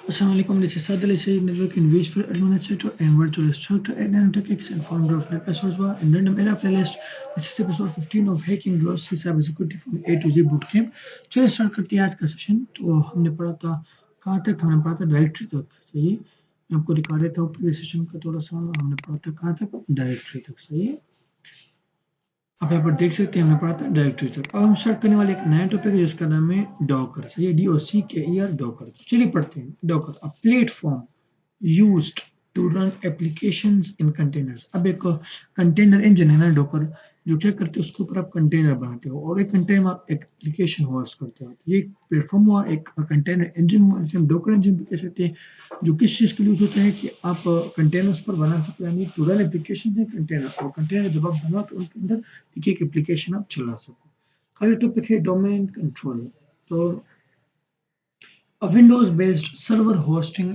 Assalamualaikum. This is Sadal Isai, Network and Visual Administrator and Virtual Instructor at Nanotechnics and founder of Network and Random Era Playlist. This is episode 15 of Hacking Glossary CyberSecurity from A to Z Bootcamp. चलिए start करते हैं आज का session. तो हमने पढ़ा था कहाँ तक, हमने पढ़ा था डायरेक्टरी तक। सही है, मैं आपको दिखा देता हूँ प्रीवियस सेशन का थोड़ा सा। हमने पढ़ा था कहाँ तक, डायरेक्टरी तक। सही है, आप यहाँ पर देख सकते हैं हमने पढ़ा था डायरेक्टरी तक। अब हम स्टार्ट करने वाले एक नया टॉपिक है जिसका नाम है डॉकर। सही है, DOCKER, डॉकर। तो चलिए पढ़ते हैं। Docker a platform used to run applications in containers। अब एक कंटेनर इंजन है ना डॉकर, जो क्या करते हैं उसके ऊपर आप कंटेनर बनाते हो और एक कंटेनर में आप एप्लीकेशन होस्ट करते हो। तो ये एक प्लेटफॉर्म हुआ, एक कंटेनर इंजन हुआ, इसे हम डॉकर इंजन भी कह सकते हैं। जो किस चीज़ के लिए यूज होता है कि आप कंटेनर्स पर बना सकते हो, यानी टू रन एप्लीकेशन है कंटेनर, और कंटेनर जब आप बनाओ तो उनके अंदर एक एक एप्लीकेशन आप चला सको। अगला टॉपिक है डोमेन कंट्रोल। तो Windows based server hosting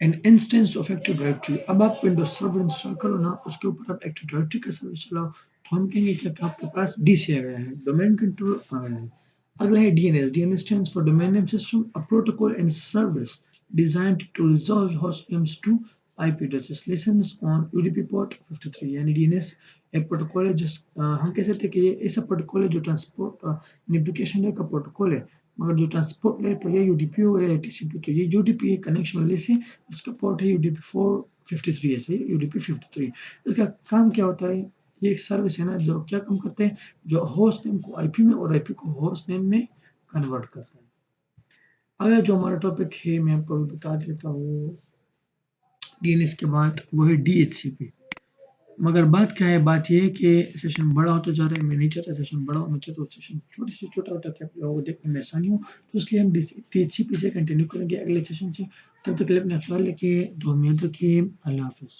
an instance of active directory. अब आप विंडोज सर्वर इंस्टॉल करो ना, उसके ऊपर आप एक्टिव डायरेक्टरी का सर्विस चलाओ, तो हम कहेंगे कि आपके पास डीसी आ गया है, डोमेन कंट्रोल आ गया है। अगला है DNS. DNS stands for domain name system, a protocol and service designed to resolve host names to IP addresses listens on UDP port 53। यानी डीएनएस एक प्रोटोकॉल है जिस हम कह सकते हैं कि ये ऐसा प्रोटोकॉल है जो ट्रांसपोर्ट एप्लीकेशन लेयर का प्रोटोकॉल है, मगर जो ट्रांसपोर्ट लेयर पर ये यूडीपी हो या टीसीपी। तो ये यूडीपी कनेक्शन वाले से उसका पोर्ट है यूडीपी 453 है। सही, यूडीपी 53। इसका काम क्या होता है, ये एक सर्विस है ना जो क्या काम करते हैं, जो होस्ट नेम को आईपी में और आईपी को होस्ट नेम में कन्वर्ट करता है। अगला जो हमारा टॉपिक है मैं आपको बता देता हूँ डीएनएस के बाद, वो है डीएचसीपी। मगर बात क्या है, बात ये है कि सेशन बड़ा होता जा रहा है। मैं नहीं चाहता सेशन बड़ा हो, मैं चाहता हूँ सेशन छोटे से छोटा होता है, आप लोगों को देखने में आसानी हो। तो इसलिए हम डीएचसीपी से कंटिन्यू करेंगे अगले सेशन से। तब तक के लिए अपना ख्याल रखिए, दुआ में याद रखिए। अल्लाह हाफिज़।